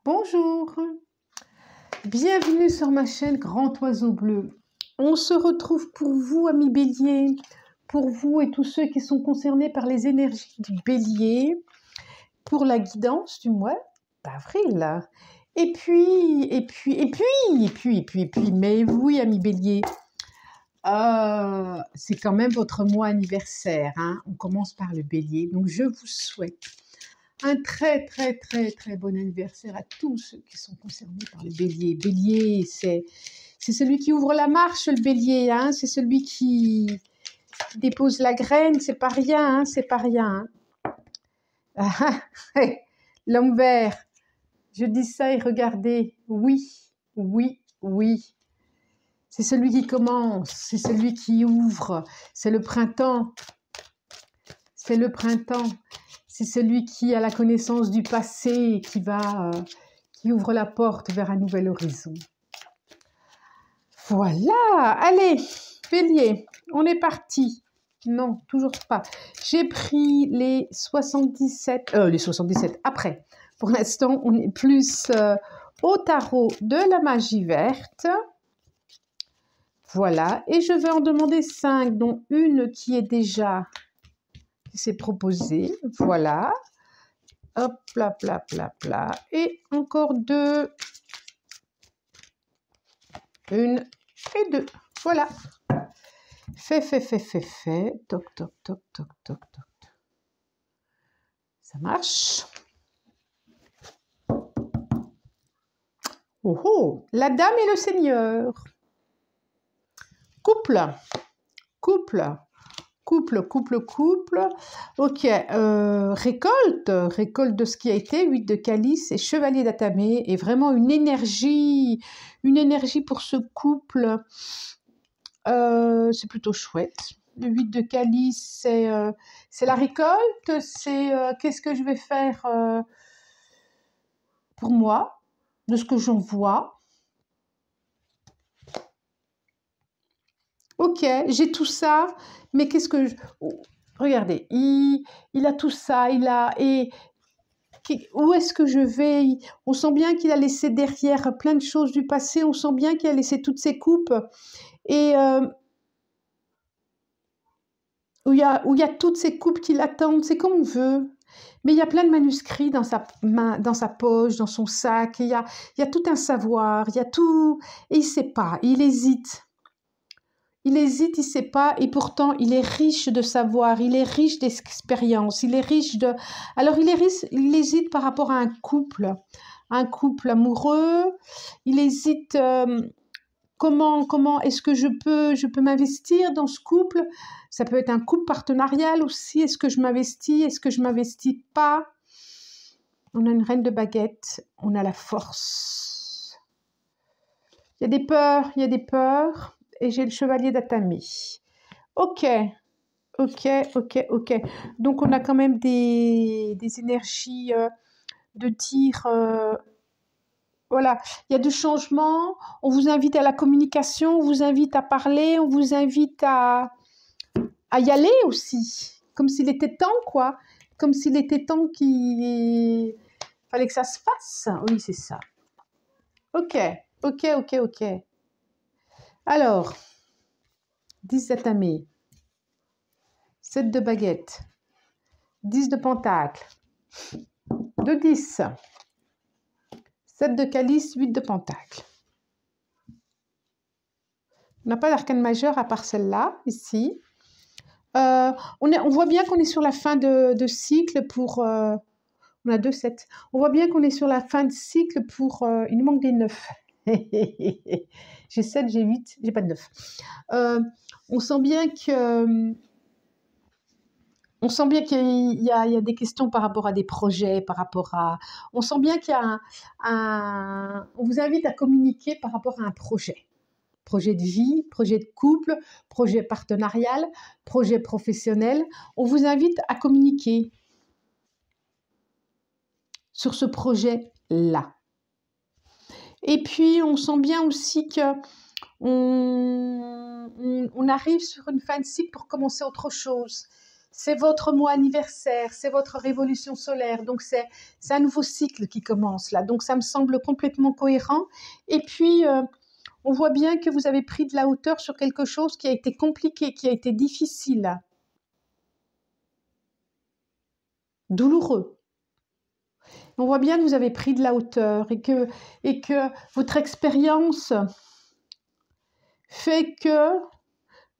Bonjour, bienvenue sur ma chaîne Grand Oiseau Bleu. On se retrouve pour vous, amis béliers, pour vous et tous ceux qui sont concernés par les énergies du bélier, pour la guidance du mois d'avril. Et puis, mais oui, amis béliers, c'est quand même votre mois anniversaire, hein. On commence par le bélier, donc je vous souhaite un très bon anniversaire à tous ceux qui sont concernés par le bélier. Bélier, c'est celui qui ouvre la marche, le bélier, hein. C'est celui qui dépose la graine, c'est pas rien, hein, c'est pas rien. Hein. L'homme vert, je dis ça et regardez, oui. C'est celui qui commence, c'est celui qui ouvre, c'est le printemps. C'est le printemps. C'est celui qui a la connaissance du passé, qui ouvre la porte vers un nouvel horizon. Voilà, allez, bélier, on est parti. Non, toujours pas. J'ai pris les 77, après. Pour l'instant, on est plus au tarot de la magie verte. Voilà, et je vais en demander 5, dont une qui est déjà... qui s'est proposée, voilà. Hop, là. Et encore 2. 1 et 2. Voilà. Fait. Toc. Ça marche. Oh, la dame et le seigneur. Couple. Ok, récolte de ce qui a été, 8 de calice et chevalier d'atamé, et vraiment une énergie pour ce couple. C'est plutôt chouette. Le 8 de calice, c'est la récolte, c'est qu'est-ce que je vais faire pour moi, de ce que j'en vois. Ok, j'ai tout ça, mais qu'est-ce que je... Regardez, il a tout ça, où est-ce que je vais? On sent bien qu'il a laissé derrière plein de choses du passé, on sent bien qu'il a laissé toutes ses coupes, et où il y a toutes ces coupes qui l'attendent, c'est comme on veut. Mais il y a plein de manuscrits dans sa main, dans sa poche, dans son sac, il y a tout un savoir, il y a tout, et il ne sait pas, il hésite. Il hésite, il ne sait pas, et pourtant il est riche de savoir, il est riche d'expérience, il est riche de... Alors il hésite par rapport à un couple amoureux, il hésite comment est-ce que je peux m'investir dans ce couple. Ça peut être un couple partenarial aussi, est-ce que je m'investis pas. On a une reine de baguette, on a la force. Il y a des peurs. Et j'ai le chevalier d'atamé. Ok. Donc, on a quand même des énergies de dire... voilà, il y a du changement. On vous invite à la communication, on vous invite à parler, on vous invite à y aller aussi. Comme s'il était temps, quoi. Comme s'il était temps qu'il fallait que ça se fasse. Oui, c'est ça. Ok. Alors... 10 d'atamé, 7 de baguette, 10 de pentacle, 2 10, 7 de calice, 8 de pentacle. On n'a pas d'arcane majeur à part celle-là, ici. On voit bien qu'on est sur la fin de cycle pour... on a 2 7. On voit bien qu'on est sur la fin de cycle pour... il nous manque des 9. J'ai 7, j'ai 8, j'ai pas de 9. On sent bien que... On sent bien qu'il y a des questions par rapport à des projets, on sent bien qu'il y a on vous invite à communiquer par rapport à un projet. Projet de vie, projet de couple, projet partenarial, projet professionnel. On vous invite à communiquer sur ce projet-là. Et puis, on sent bien aussi que on arrive sur une fin de cycle pour commencer autre chose. c'est votre mois anniversaire, c'est votre révolution solaire. Donc, c'est un nouveau cycle qui commence là. Donc, ça me semble complètement cohérent. Et puis, on voit bien que vous avez pris de la hauteur sur quelque chose qui a été compliqué, qui a été difficile, douloureux. On voit bien que vous avez pris de la hauteur et que votre expérience fait que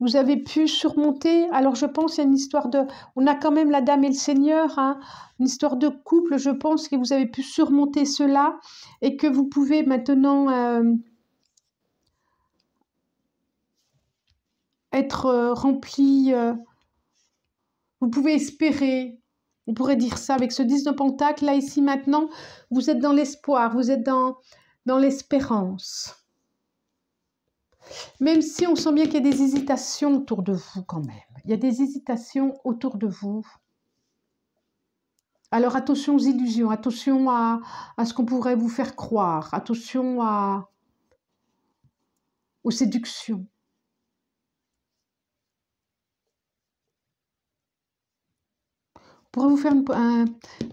vous avez pu surmonter. Alors, je pense qu'il y a une histoire de... On a quand même la dame et le seigneur, hein, une histoire de couple. Je pense que vous avez pu surmonter cela et que vous pouvez maintenant être rempli. Vous pouvez espérer. On pourrait dire ça avec ce 10 de Pentacle. Là, ici, maintenant, vous êtes dans l'espoir. Vous êtes dans l'espérance. Même si on sent bien qu'il y a des hésitations autour de vous quand même. Il y a des hésitations autour de vous. Alors attention aux illusions, attention à ce qu'on pourrait vous faire croire, attention aux séductions. On pourrait vous faire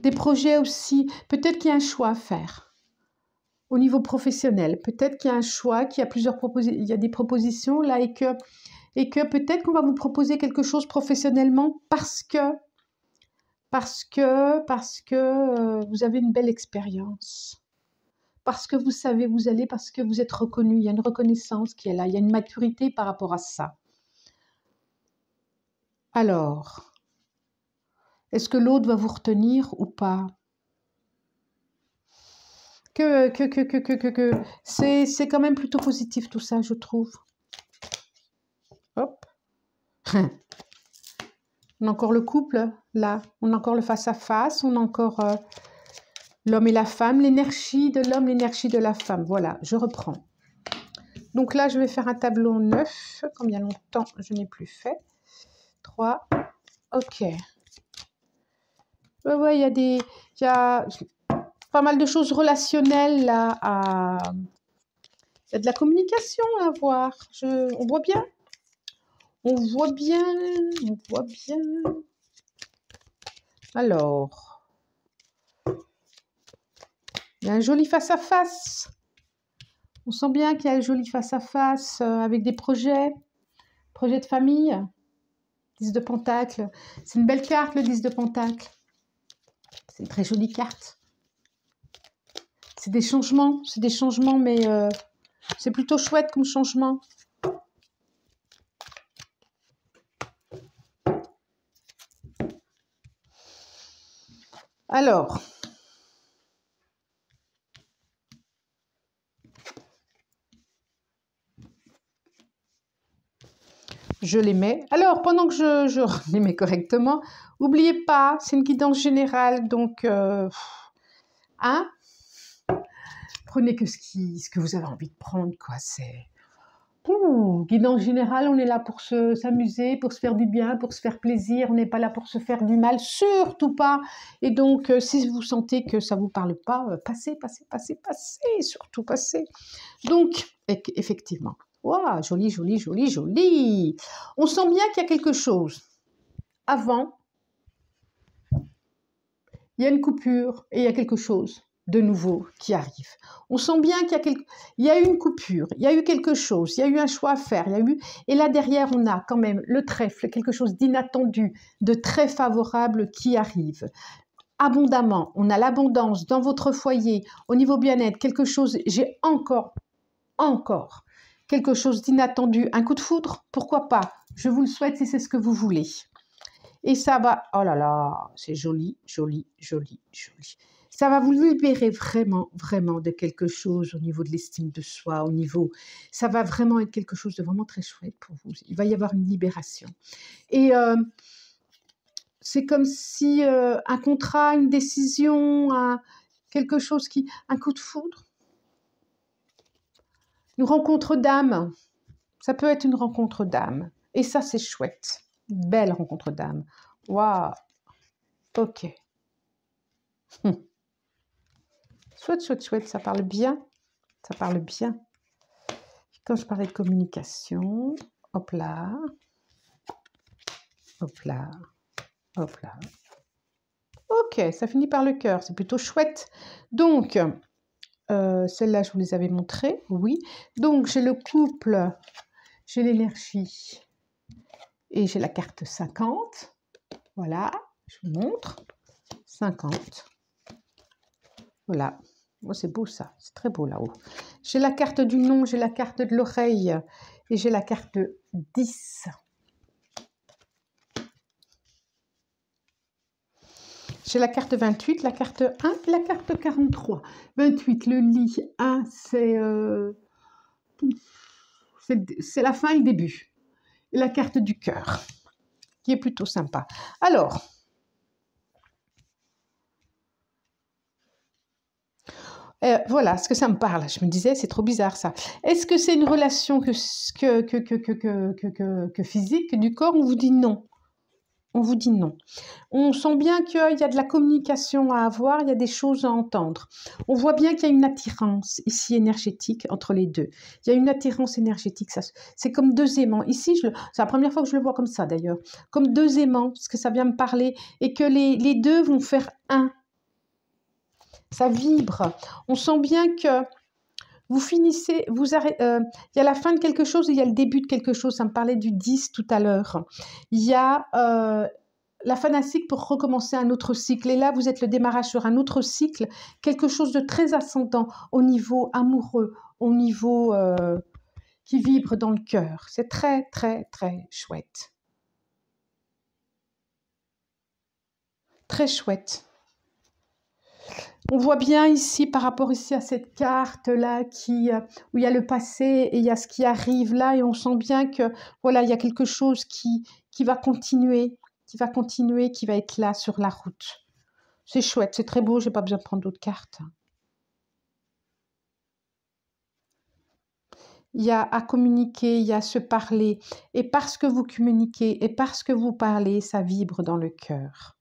des projets aussi. Peut-être qu'il y a un choix à faire au niveau professionnel. Peut-être qu'il y a un choix, qu'il y a plusieurs propositions, il y a des propositions là et que peut-être qu'on va vous proposer quelque chose professionnellement parce que vous avez une belle expérience. Parce que vous savez où vous allez, parce que vous êtes reconnu. Il y a une reconnaissance qui est là. Il y a une maturité par rapport à ça. Alors, est-ce que l'autre va vous retenir ou pas? C'est quand même plutôt positif tout ça, je trouve. Hop. On a encore le couple, là. On a encore le face-à-face. On a encore l'homme et la femme. L'énergie de l'homme, l'énergie de la femme. Voilà, je reprends. Donc là, je vais faire un tableau 9. Combien longtemps je n'ai plus fait? 3. Ok. Ouais, il y a pas mal de choses relationnelles là. Il y a de la communication à voir. On voit bien. On voit bien. On voit bien. Alors. Il y a un joli face-à-face. On sent bien qu'il y a un joli face-à-face avec des projets. Projets de famille. 10 de Pentacle. C'est une belle carte, le 10 de Pentacle. C'est une très jolie carte. C'est des changements, mais c'est plutôt chouette comme changement. Alors, je les mets. Alors, pendant que je les mets correctement, n'oubliez pas, c'est une guidance générale, donc, hein, prenez que ce que vous avez envie de prendre, quoi, c'est... guidance générale, on est là pour s'amuser, pour se faire du bien, pour se faire plaisir, on n'est pas là pour se faire du mal, surtout pas. Et donc, si vous sentez que ça ne vous parle pas, passez, surtout passez. Donc, effectivement, waouh, joli, joli, joli, joli. On sent bien qu'il y a quelque chose. Avant, il y a une coupure et il y a quelque chose de nouveau qui arrive. On sent bien qu'il y a eu une coupure, il y a eu quelque chose, il y a eu un choix à faire, et là derrière on a quand même le trèfle, quelque chose d'inattendu, de très favorable qui arrive. Abondamment, on a l'abondance dans votre foyer, au niveau bien-être, quelque chose, j'ai encore quelque chose d'inattendu, un coup de foudre, pourquoi pas? Je vous le souhaite si c'est ce que vous voulez. Et ça va, oh là là, c'est joli, joli, joli, joli. Ça va vous libérer vraiment, vraiment de quelque chose au niveau de l'estime de soi, ça va vraiment être quelque chose de vraiment très chouette pour vous. Il va y avoir une libération. Et c'est comme si un contrat, une décision, quelque chose un coup de foudre, une rencontre d'âme. Ça peut être une rencontre d'âme. Et ça, c'est chouette. Belle rencontre d'âme. Waouh. Ok. Chouette, chouette, chouette. Ça parle bien. Ça parle bien. Quand je parlais de communication, hop là. Hop là. Hop là. Ok, ça finit par le cœur, c'est plutôt chouette. Donc, celles-là, je vous les avais montrées, oui. Donc, j'ai le couple, j'ai l'énergie et j'ai la carte 50. Voilà, je vous montre. 50. Voilà. Oh, c'est beau ça, c'est très beau là-haut. J'ai la carte du nom, j'ai la carte de l'oreille et j'ai la carte 10. J'ai la carte 28, la carte 1 et la carte 43. 28, le lit 1, c'est la fin et le début. Et la carte du cœur, qui est plutôt sympa. Alors, voilà, ce que ça me parle. Je me disais, c'est trop bizarre ça. Est-ce que c'est une relation que physique, du corps? On vous dit non. On vous dit non. On sent bien qu'il y a de la communication à avoir, il y a des choses à entendre. On voit bien qu'il y a une attirance ici énergétique entre les deux. Il y a une attirance énergétique, c'est comme deux aimants. Ici, c'est la première fois que je le vois comme ça d'ailleurs, comme deux aimants, parce que ça vient me parler, et que les deux vont faire un. Ça vibre. On sent bien que vous finissez, il y a la fin de quelque chose et il y a le début de quelque chose. Ça me parlait du 10 tout à l'heure. Il y a la fin d'un cycle pour recommencer un autre cycle. Et là, vous êtes le démarrage sur un autre cycle, quelque chose de très ascendant au niveau amoureux, au niveau qui vibre dans le cœur. C'est très, très, très chouette. Très chouette. On voit bien ici, par rapport ici à cette carte-là, où il y a le passé et il y a ce qui arrive là, et on sent bien que, voilà, il y a quelque chose qui va continuer, qui va être là sur la route. C'est chouette, c'est très beau, j'ai pas besoin de prendre d'autres cartes. Il y a à communiquer, il y a à se parler, et parce que vous communiquez, et parce que vous parlez, ça vibre dans le cœur.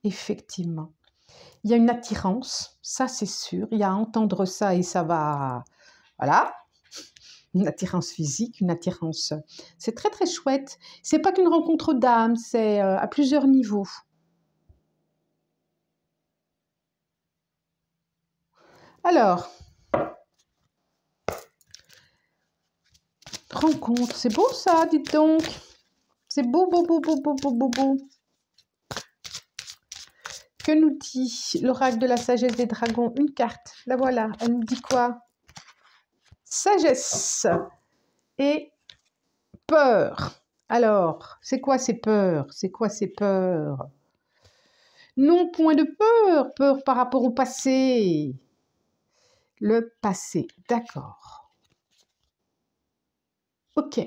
Effectivement. Il y a une attirance, ça c'est sûr, il y a à entendre ça et ça va, voilà, une attirance physique, une attirance, c'est très très chouette. C'est pas qu'une rencontre d'âme, c'est à plusieurs niveaux. Alors, rencontre, c'est beau ça, dites donc. C'est beau, beau, beau, beau, beau, beau, beau, beau. Que nous dit l'oracle de la sagesse des dragons? Une carte, la voilà, elle nous dit quoi? Sagesse et peur. Alors, c'est quoi ces peurs? C'est quoi ces peurs? Non, point de peur, peur par rapport au passé. Le passé, d'accord. Ok,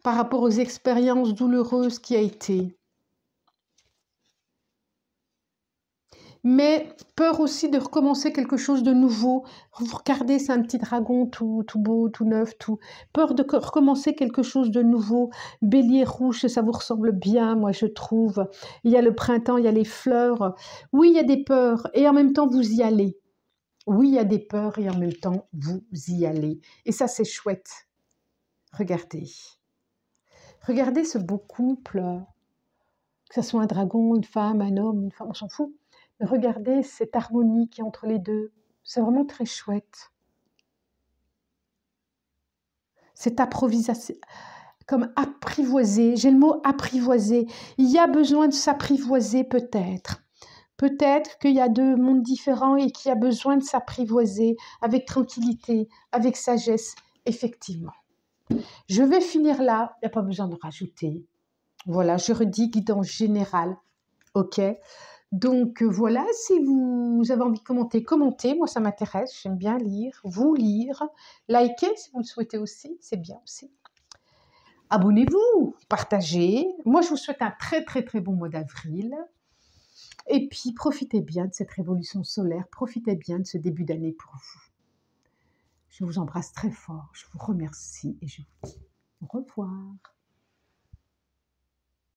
par rapport aux expériences douloureuses qui a été. Mais peur aussi de recommencer quelque chose de nouveau. Vous regardez, c'est un petit dragon tout beau, tout neuf, tout. Peur de recommencer quelque chose de nouveau. Bélier rouge, ça vous ressemble bien, moi je trouve. Il y a le printemps, il y a les fleurs. Oui, il y a des peurs et en même temps vous y allez. Oui, il y a des peurs et en même temps vous y allez. Et ça, c'est chouette. Regardez. Regardez ce beau couple. Que ce soit un dragon, une femme, on s'en fout. Mais regardez cette harmonie qui est entre les deux. C'est vraiment très chouette. Cette improvisation, comme apprivoiser. J'ai le mot apprivoiser. Il y a besoin de s'apprivoiser peut-être. Peut-être qu'il y a deux mondes différents et qu'il y a besoin de s'apprivoiser avec tranquillité, avec sagesse, effectivement. Je vais finir là, il n'y a pas besoin de rajouter. Voilà, je redis guidance générale. Ok. Donc voilà, si vous avez envie de commenter, commentez. Moi, ça m'intéresse. J'aime bien lire, vous lire. Likez si vous le souhaitez aussi. C'est bien aussi. Abonnez-vous, partagez. Moi, je vous souhaite un très, très, très bon mois d'avril. Et puis, profitez bien de cette révolution solaire. Profitez bien de ce début d'année pour vous. Je vous embrasse très fort. Je vous remercie et je vous dis au revoir.